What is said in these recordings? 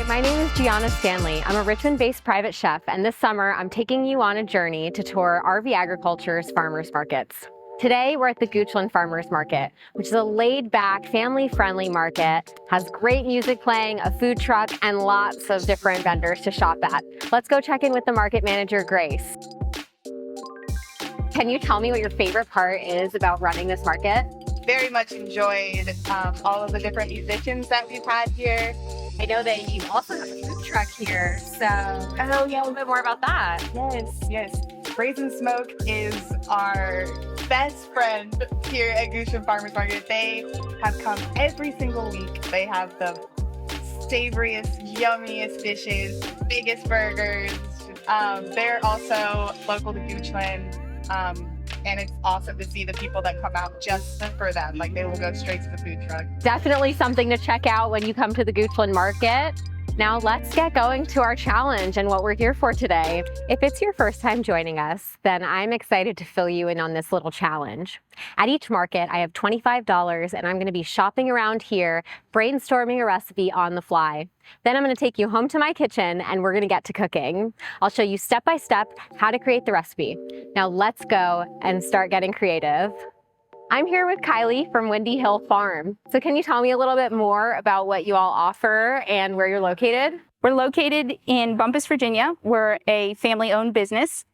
Hi, my name is Gianna Stanley. I'm a Richmond-based private chef, and this summer I'm taking you on a journey to tour RV Agriculture's farmers markets. Today we're at the Goochland Farmers Market, which is a laid-back, family-friendly market, has great music playing, a food truck, and lots of different vendors to shop at. Let's go check in with the market manager, Grace. Can you tell me what your favorite part is about running this market? Very much enjoyed all of the different musicians that we've had here. I know that you also have a food truck here, so tell me a little bit more about that. Yes. Brazen Smoke is our best friend here at Goochland Farmers Market. They have come every single week. They have the savoriest, yummiest dishes, biggest burgers. They're also local to Goochland. And it's awesome to see the people that come out just for them. Like, they will go straight to the food truck. Definitely something to check out when you come to the Goochland Market. Now let's get going to our challenge and what we're here for today. If it's your first time joining us, then I'm excited to fill you in on this little challenge. At each market, I have $25 and I'm going to be shopping around here, brainstorming a recipe on the fly. Then I'm going to take you home to my kitchen and we're going to get to cooking. I'll show you step by step how to create the recipe. Now let's go and start getting creative. I'm here with Kylie from Windy Hill Farm. So can you tell me a little bit more about what you all offer and where you're located? We're located in Bumpus, Virginia. We're a family-owned business.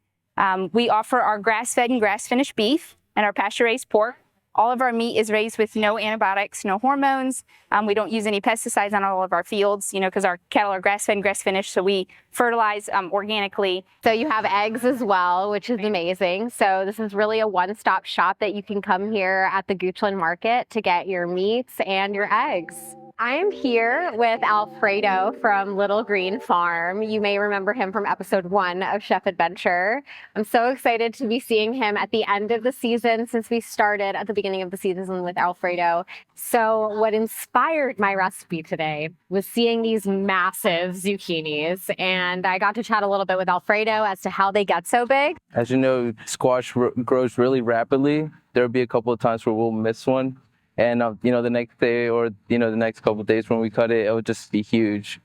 We offer our grass-fed and grass-finished beef and our pasture-raised pork. All of our meat is raised with no antibiotics, no hormones. We don't use any pesticides on all of our fields, because our cattle are grass-fed and grass-finished, so we fertilize organically. So you have eggs as well, which is amazing. So this is really a one-stop shop that you can come here at the Goochland Market to get your meats and your eggs. I'm here with Alfredo from Little Green Farm. You may remember him from episode 1 of Chef Adventure. I'm so excited to be seeing him at the end of the season since we started at the beginning of the season with Alfredo. So what inspired my recipe today was seeing these massive zucchinis, and I got to chat a little bit with Alfredo as to how they get so big. As you know, squash grows really rapidly. There'll be a couple of times where we'll miss one. And, the next day or, the next couple of days when we cut it, it would just be huge.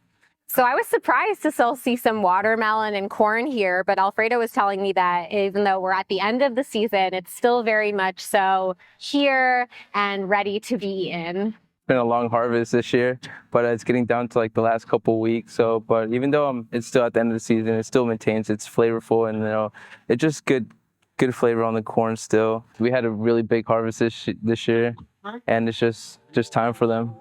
So I was surprised to still see some watermelon and corn here, but Alfredo was telling me that even though we're at the end of the season, it's still very much so here and ready to be eaten. It's been a long harvest this year, but it's getting down to like the last couple of weeks. But even though it's still at the end of the season, it still maintains its flavorful and, it's just good flavor on the corn still. We had a really big harvest this year. And it's just time for them.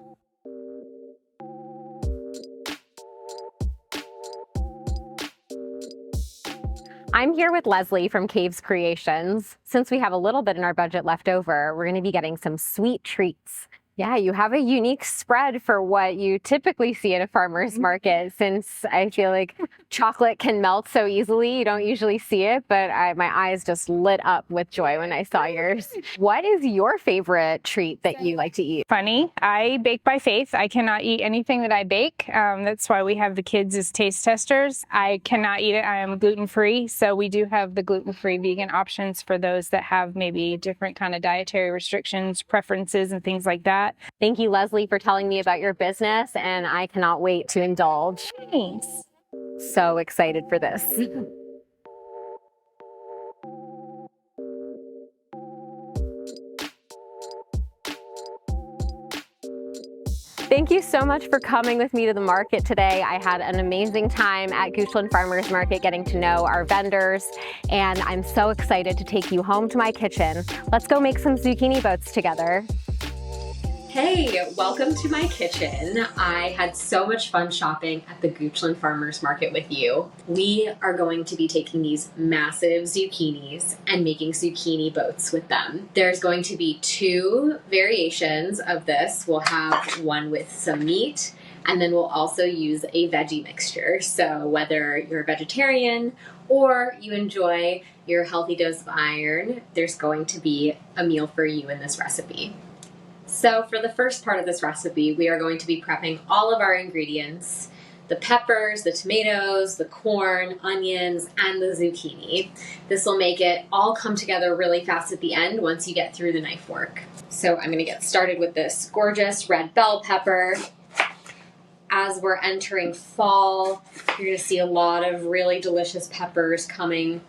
I'm here with Leslie from Caves Creations. Since we have a little bit in our budget left over, we're going to be getting some sweet treats. Yeah, you have a unique spread for what you typically see at a farmer's market, since I feel like chocolate can melt so easily. You don't usually see it, but my eyes just lit up with joy when I saw yours. What is your favorite treat that you like to eat? Funny, I bake by faith. I cannot eat anything that I bake. That's why we have the kids as taste testers. I cannot eat it. I am gluten-free, so we do have the gluten-free vegan options for those that have maybe different kind of dietary restrictions, preferences, and things like that. Thank you, Leslie, for telling me about your business, and I cannot wait to indulge. Thanks. So excited for this. Thank you so much for coming with me to the market today. I had an amazing time at Goochland Farmers Market getting to know our vendors, and I'm so excited to take you home to my kitchen. Let's go make some zucchini boats together. Hey, welcome to my kitchen. I had so much fun shopping at the Goochland Farmers Market with you. We are going to be taking these massive zucchinis and making zucchini boats with them. There's going to be 2 variations of this. We'll have one with some meat, and then we'll also use a veggie mixture. So whether you're a vegetarian or you enjoy your healthy dose of iron, there's going to be a meal for you in this recipe. So for the first part of this recipe, we are going to be prepping all of our ingredients: the peppers, the tomatoes, the corn, onions, and the zucchini. This will make it all come together really fast at the end once you get through the knife work. So I'm going to get started with this gorgeous red bell pepper. as we're entering fall, you're going to see a lot of really delicious peppers coming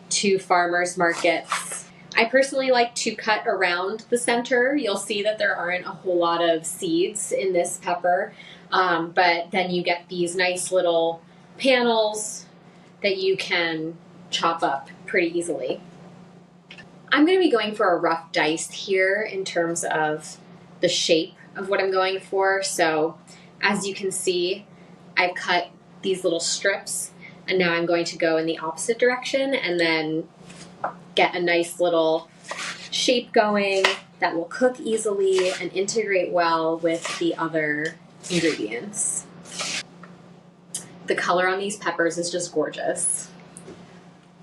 to farmers markets. I personally like to cut around the center. You'll see that there aren't a whole lot of seeds in this pepper, but then you get these nice little panels that you can chop up pretty easily. I'm going to be going for a rough dice here in terms of the shape of what I'm going for. So as you can see, I've cut these little strips, and now I'm going to go in the opposite direction and then get a nice little shape going that will cook easily and integrate well with the other ingredients. The color on these peppers is just gorgeous.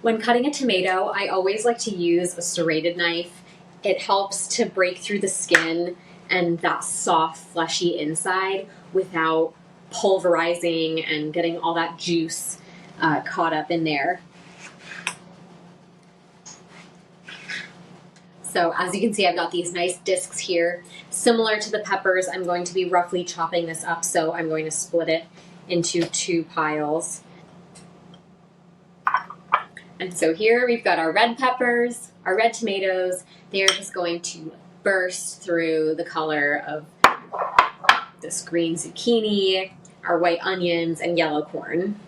When cutting a tomato, I always like to use a serrated knife. It helps to break through the skin and that soft, fleshy inside without pulverizing and getting all that juice caught up in there. So as you can see, I've got these nice discs here. Similar to the peppers, I'm going to be roughly chopping this up, so I'm going to split it into 2 piles. And so here we've got our red peppers, our red tomatoes. They're just going to burst through the color of this green zucchini, our white onions, and yellow corn.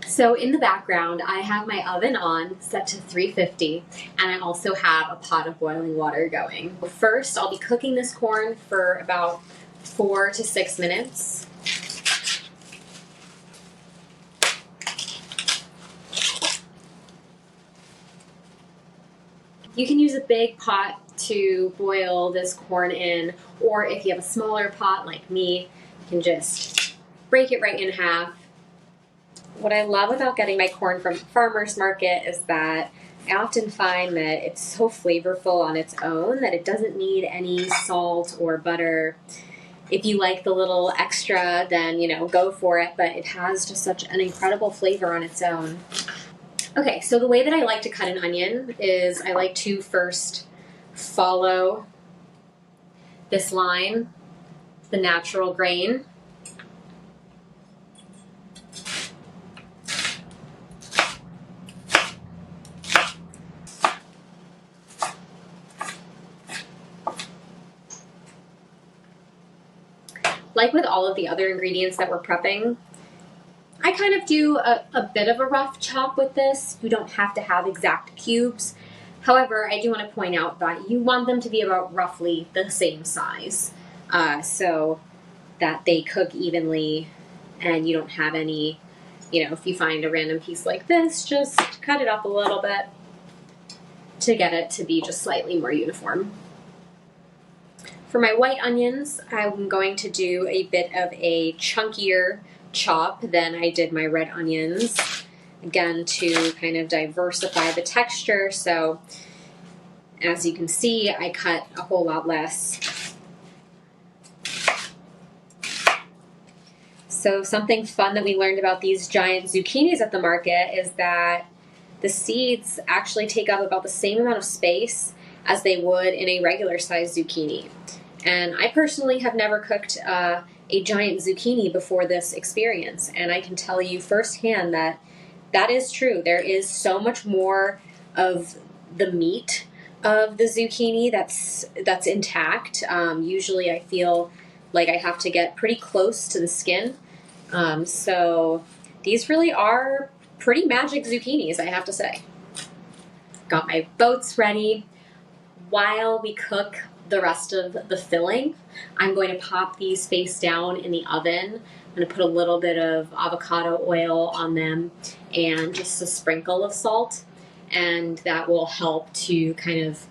So in the background, I have my oven on, set to 350, and I also have a pot of boiling water going. First, I'll be cooking this corn for about 4 to 6 minutes. You can use a big pot to boil this corn in, or if you have a smaller pot like me, you can just break it right in half. What I love about getting my corn from farmer's market is that I often find that it's so flavorful on its own that it doesn't need any salt or butter. If you like the little extra, then, go for it, but it has just such an incredible flavor on its own. Okay, so the way that I like to cut an onion is I like to first follow this line, the natural grain. Like with all of the other ingredients that we're prepping, I kind of do a bit of a rough chop with this. You don't have to have exact cubes. However, I do want to point out that you want them to be about roughly the same size so that they cook evenly and you don't have any, if you find a random piece like this, just cut it up a little bit to get it to be just slightly more uniform. For my white onions, I'm going to do a bit of a chunkier chop than I did my red onions, again to kind of diversify the texture. So as you can see, I cut a whole lot less. So something fun that we learned about these giant zucchinis at the market is that the seeds actually take up about the same amount of space as they would in a regular sized zucchini. And I personally have never cooked a giant zucchini before this experience, and I can tell you firsthand that that is true. There is so much more of the meat of the zucchini that's intact. Usually I feel like I have to get pretty close to the skin. So these really are pretty magic zucchinis, I have to say. Got my boats ready. While we cook the rest of the filling, I'm going to pop these face down in the oven. I'm going to put a little bit of avocado oil on them and just a sprinkle of salt, and that will help to kind of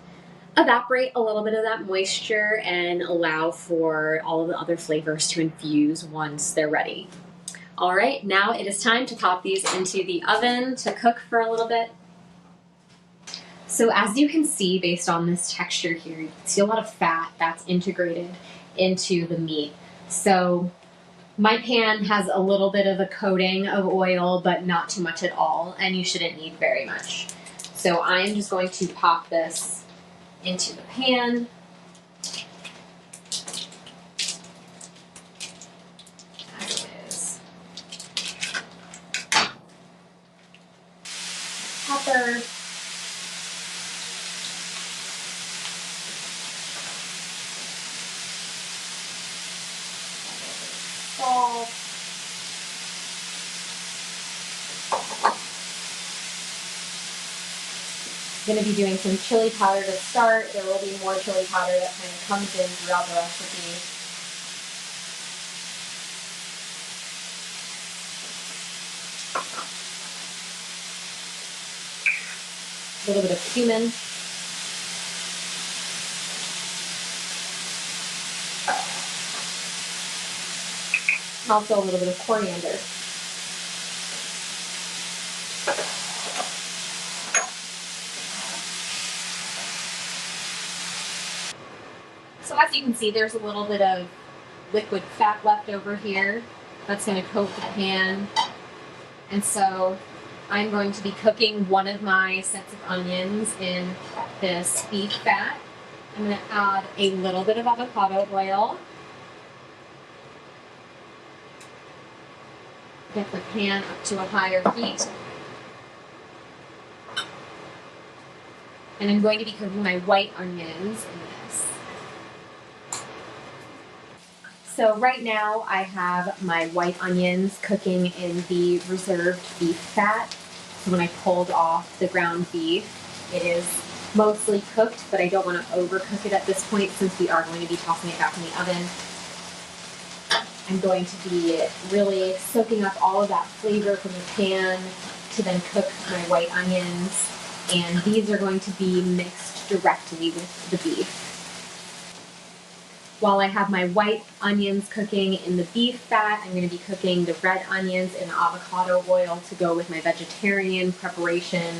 evaporate a little bit of that moisture and allow for all of the other flavors to infuse once they're ready. All right, now it is time to pop these into the oven to cook for a little bit. So as you can see, based on this texture here, you can see a lot of fat that's integrated into the meat. So my pan has a little bit of a coating of oil, but not too much at all, and you shouldn't need very much. So I'm just going to pop this into the pan. pepper, salt, I'm going to be doing some chili powder to start. There will be more chili powder that kind of comes in throughout the recipe. A little bit of cumin. And also a little bit of coriander. So as you can see, there's a little bit of liquid fat left over here. That's going to coat the pan. And so I'm going to be cooking one of my sets of onions in this beef fat. I'm going to add a little bit of avocado oil. Get the pan up to a higher heat. And I'm going to be cooking my white onions in this. So right now I have my white onions cooking in the reserved beef fat. So when I pulled off the ground beef, it is mostly cooked, but I don't want to overcook it at this point since we are going to be tossing it back in the oven. I'm going to be really soaking up all of that flavor from the pan to then cook my white onions. And these are going to be mixed directly with the beef. While I have my white onions cooking in the beef fat, I'm going to be cooking the red onions in avocado oil to go with my vegetarian preparation.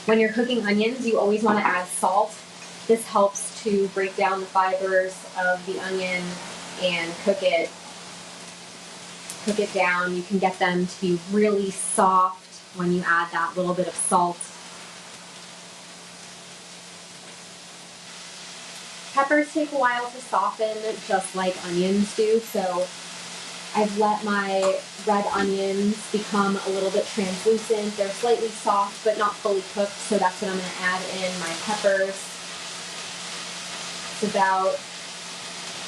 When you're cooking onions, you always want to add salt. This helps to break down the fibers of the onion and cook it down. You can get them to be really soft when you add that little bit of salt. Peppers take a while to soften, just like onions do, so I've let my red onions become a little bit translucent. They're slightly soft, but not fully cooked, so that's when I'm going to add in my peppers. It's about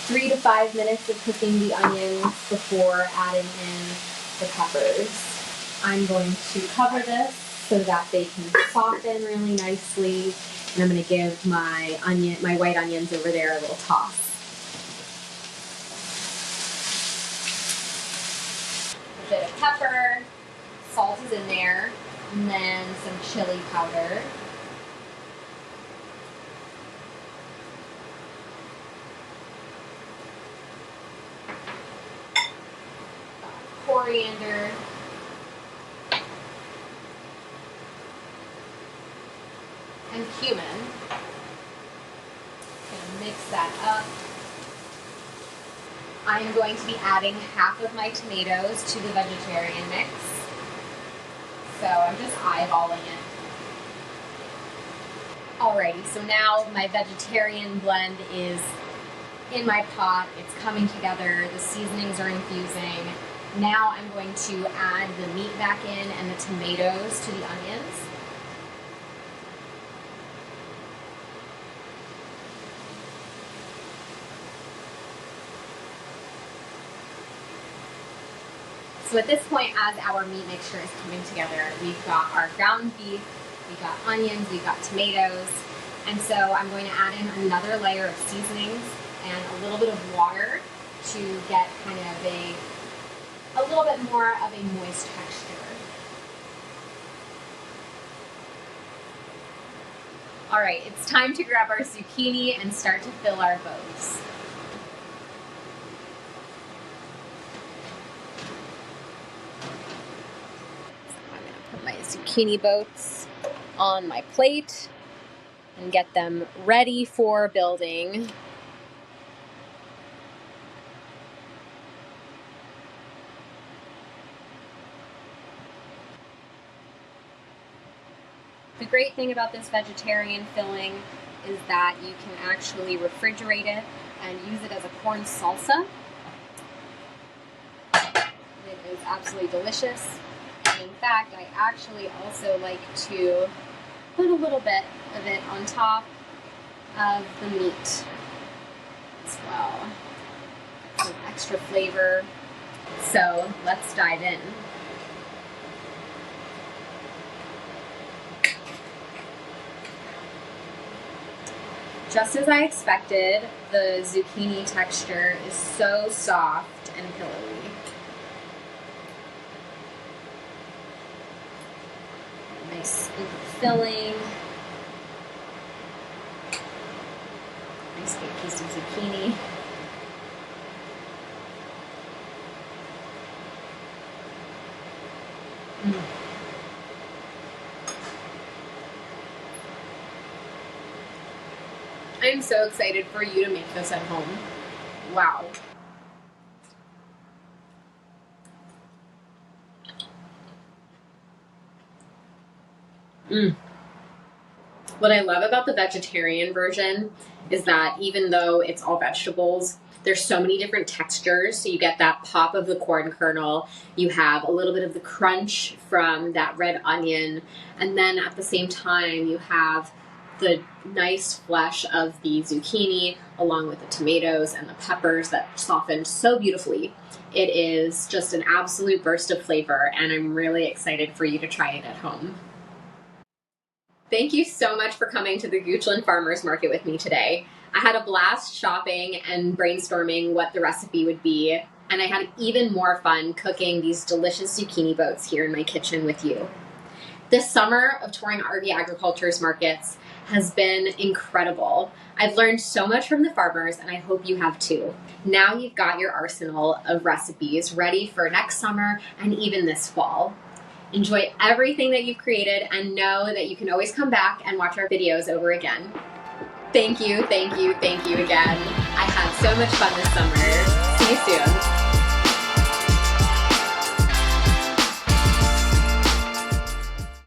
3 to 5 minutes of cooking the onions before adding in the peppers. I'm going to cover this so that they can soften really nicely. And I'm going to give my white onions over there a little toss. A bit of pepper, salt is in there, and then some chili powder. Coriander. And cumin. Gonna mix that up. I'm going to be adding half of my tomatoes to the vegetarian mix. So I'm just eyeballing it. Alrighty, so now my vegetarian blend is in my pot. It's coming together. The seasonings are infusing. Now I'm going to add the meat back in and the tomatoes to the onions. So at this point, as our meat mixture is coming together, we've got our ground beef, we've got onions, we've got tomatoes, and so I'm going to add in another layer of seasonings and a little bit of water to get kind of a little bit more of a moist texture. All right, it's time to grab our zucchini and start to fill our boats. My zucchini boats on my plate and get them ready for building. The great thing about this vegetarian filling is that you can actually refrigerate it and use it as a corn salsa. It is absolutely delicious. And in fact, I actually also like to put a little bit of it on top of the meat as well. Some extra flavor. So let's dive in. Just as I expected, the zucchini texture is so soft and pillowy. Nice filling. Nice big piece of zucchini. I'm so excited for you to make this at home. Wow. What I love about the vegetarian version is that even though it's all vegetables, there's so many different textures. So you get that pop of the corn kernel, you have a little bit of the crunch from that red onion, and then at the same time you have the nice flesh of the zucchini along with the tomatoes and the peppers that soften so beautifully. It is just an absolute burst of flavor, and I'm really excited for you to try it at home. Thank you so much for coming to the Goochland Farmers Market with me today. I had a blast shopping and brainstorming what the recipe would be, and I had even more fun cooking these delicious zucchini boats here in my kitchen with you. This summer of touring RV Agriculture's markets has been incredible. I've learned so much from the farmers, and I hope you have too. Now you've got your arsenal of recipes ready for next summer and even this fall. Enjoy everything that you've created and know that you can always come back and watch our videos over again. Thank you, thank you, thank you again. I had so much fun this summer. See you soon.